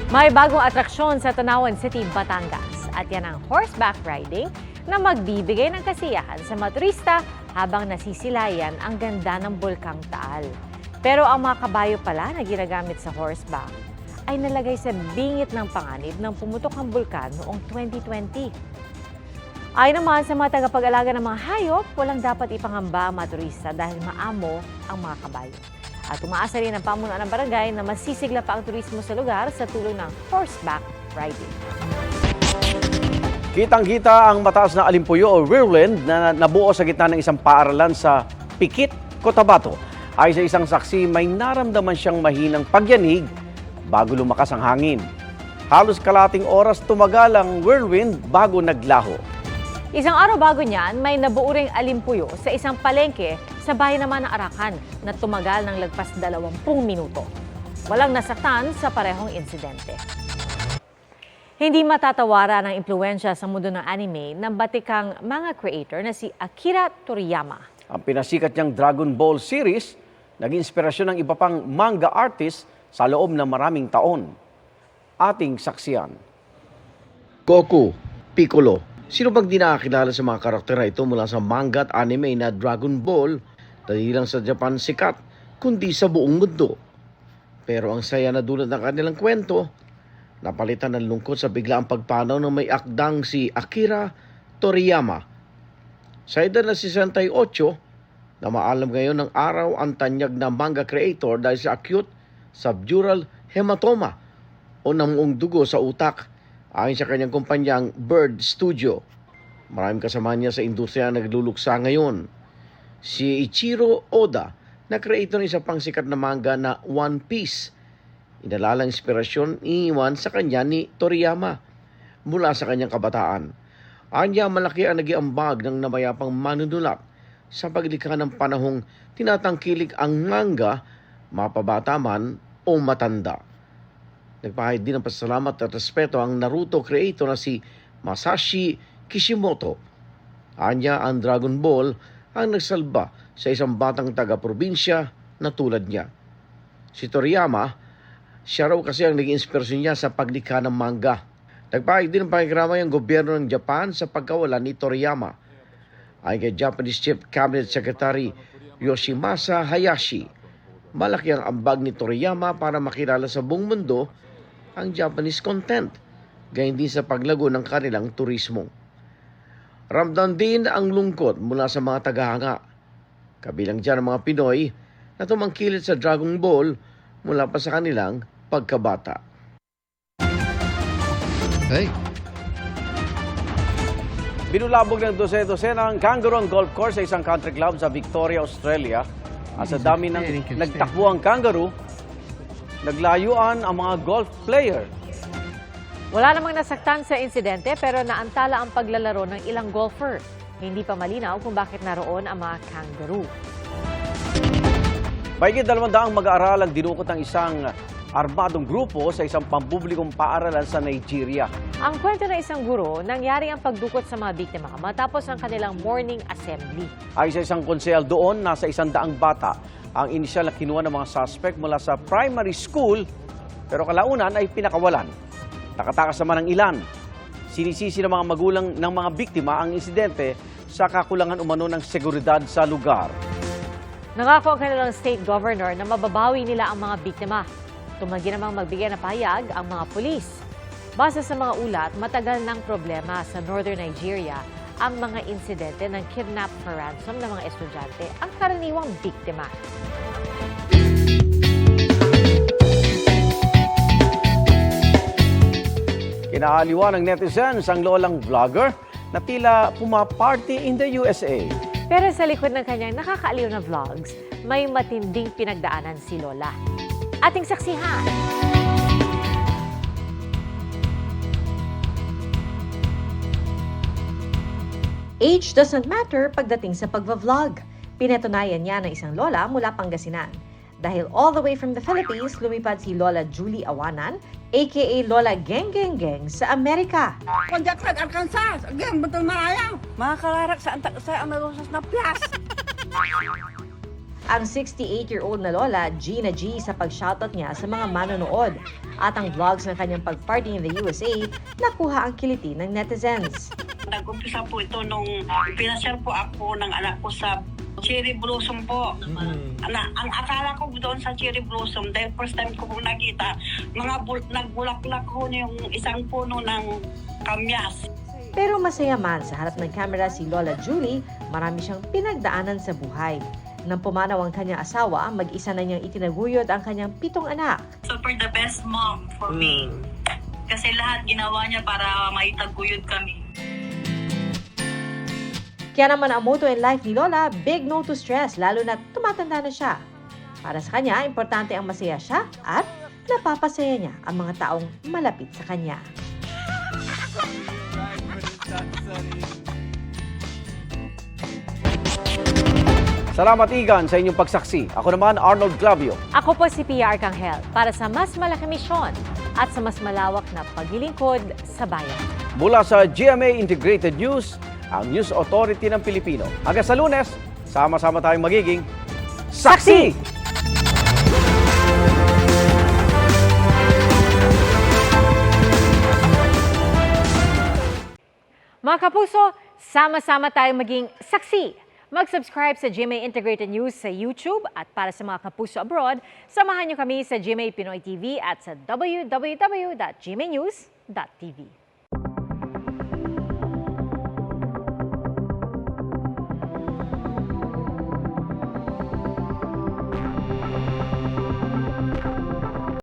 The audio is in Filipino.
May bagong atraksyon sa Tanawan City, Batangas. At yan ang horseback riding na magbibigay ng kasiyahan sa mga turista habang nasisilayan ang ganda ng Bulkang Taal. Pero ang mga kabayo pala na ginagamit sa horseback ay nalagay sa bingit ng panganib ng pumutok ang bulkan noong 2020. Ayon naman sa mga tagapag-alaga ng mga hayop, walang dapat ipangamba ang mga turista dahil maamo ang mga kabayo. At umaasa rin ang pamunuan ng barangay na masisigla pa ang turismo sa lugar sa tulong ng horseback riding. Kitang-kita ang mataas na alimpuyo o whirlwind na nabuo sa gitna ng isang paaralan sa Pikit, Cotabato. Ayon sa isang saksi, may naramdaman siyang mahinang pagyanig bago lumakas ang hangin. Halos kalating oras tumagal ang whirlwind bago naglaho. Isang araw bago niyan, may nabuo ring alimpuyo sa isang palengke sa bayan naman ng Arakan na tumagal ng lagpas 20 minuto. Walang nasaktan sa parehong insidente. Hindi matatawaran ang impluwensya sa mundo ng anime ng batikang manga creator na si Akira Toriyama. Ang pinasikat niyang Dragon Ball series, naging inspirasyon ng iba pang manga artist sa loob ng maraming taon. Ating saksiyan. Goku, Piccolo. Sino bang di nakakilala sa mga karakter na ito mula sa manga at anime na Dragon Ball, dahil lang sa Japan sikat, kundi sa buong mundo. Pero ang saya na dulot ng kanilang kwento, napalitan ng lungkot sa biglaang pagpanaw ng may akdang si Akira Toriyama. Sa edad na 68, na maalam ngayon ng araw ang tanyag na manga creator dahil sa acute subdural hematoma o namuong dugo sa utak. Ayon sa kanyang kumpanyang Bird Studio, maraming kasama niya sa industriya na nagluluksa ngayon. Si Ichiro Oda, na creator ng isa pang sikat na manga na One Piece. Inalalang inspirasyon iniwan sa kanya ni Toriyama mula sa kanyang kabataan. Anya malaki ang nagiambag ng namayapang manunulat sa paglikha ng panahong tinatangkilik ang manga, mapabata man o matanda. Nagpahayag din ng pasalamat at respeto ang Naruto creator na si Masashi Kishimoto. Anya ang Dragon Ball ang nagsalba sa isang batang taga-probinsya na tulad niya. Si Toriyama, siya raw kasi ang naging inspirasyon niya sa paglikha ng manga. Nagpahayag din ng pakikiramay ang gobyerno ng Japan sa pagkawalan ni Toriyama. Ayon kay Japanese Chief Cabinet Secretary Yoshimasa Hayashi, malaki ang ambag ni Toriyama para makilala sa buong mundo ang Japanese content, gayon din sa paglago ng kanilang turismo. Ramdam din ang lungkot mula sa mga tagahanga, kabilang dyan ang mga Pinoy na tumangkilit sa Dragon Ball mula pa sa kanilang pagkabata. Hey! Binulabog ng dose-dosenang kangaroo ang golf course sa isang country club sa Victoria, Australia. At sa dami ng nagtakbo ang kangaroo, naglayuan ang mga golf player. Wala namang nasaktan sa insidente pero naantala ang paglalaro ng ilang golfer. Hindi pa malinaw kung bakit naroon ang mga kangaroo. Mahigit 200 mag-aaral ang dinukot ng isang armadong grupo sa isang pampublikong paaralan sa Nigeria. Ang kwento ng isang guro, nangyari ang pagdukot sa mga biktima matapos ang kanilang morning assembly. Ay sa isang konsehal doon, nasa 100 bata ang inisyal na kinuha ng mga suspect mula sa primary school, pero kalaunan ay pinakawalan. Nakatakas naman ang ilan. Sinisisi ng mga magulang ng mga biktima ang insidente sa kakulangan umano ng seguridad sa lugar. Nangako ang kanilang state governor na mababawi nila ang mga biktima. Tumanggi namang magbigay ng pahayag ang mga pulis. Base sa mga ulat, matagal ng problema sa northern Nigeria ang mga insidente ng kidnap for ransom ng mga estudyante ang karaniwang biktima. Kinaaliwan ng netizens ang lolang vlogger na tila pumaparty in the USA. Pero sa likod ng kanyang nakakaaliw na vlogs, may matinding pinagdaanan si Lola. Ating saksihan. Age doesn't matter pagdating sa pagva-vlog. Pinatunayan niya ng isang lola mula Pangasinan. Dahil all the way from the Philippines, lumipad si Lola Julie Awanan, aka Lola Geng Geng Geng sa Amerika. Konjak sa Arkansas, again, betul na ayaw. Mga kalarak sa antak sa Amarosas na piyas. Ang 68-year-old na lola, Gina G, sa pag-shoutout niya sa mga manonood. At ang vlogs ng kanyang pag-party in the USA, nakuha ang kiliti ng netizens. Nag-umpisa po ito nung pinashare po ako ng anak ko sa cherry blossom po. Ang akala ko doon sa cherry blossom, dahil first time ko po nakita, nagbulaklak ko yung isang puno ng kamyas. Pero masaya man sa harap ng camera si Lola Julie, marami siyang pinagdaanan sa buhay. Nang pumanaw ang kanyang asawa, mag-isa na niyang itinaguyod ang kanyang 7 anak. Super the best mom for me. Kasi lahat ginawa niya para maitaguyod kami. Kaya naman ang motto in life ni Lola, big no to stress, lalo na tumatanda na siya. Para sa kanya, importante ang masaya siya at napapasaya niya ang mga taong malapit sa kanya. Salamat Igan sa inyong pagsaksi. Ako naman Arnold Clavio. Ako po si Pia Arcangel para sa mas malaki misyon at sa mas malawak na paglilingkod sa bayan. Mula sa GMA Integrated News, ang News Authority ng Pilipino. Hanggang sa Lunes, sama-sama tayong magiging saksi! Mga kapuso, sama-sama tayong maging saksi. Mag-subscribe sa GMA Integrated News sa YouTube at para sa mga kapuso abroad, samahan niyo kami sa GMA Pinoy TV at sa www.gmanews.tv.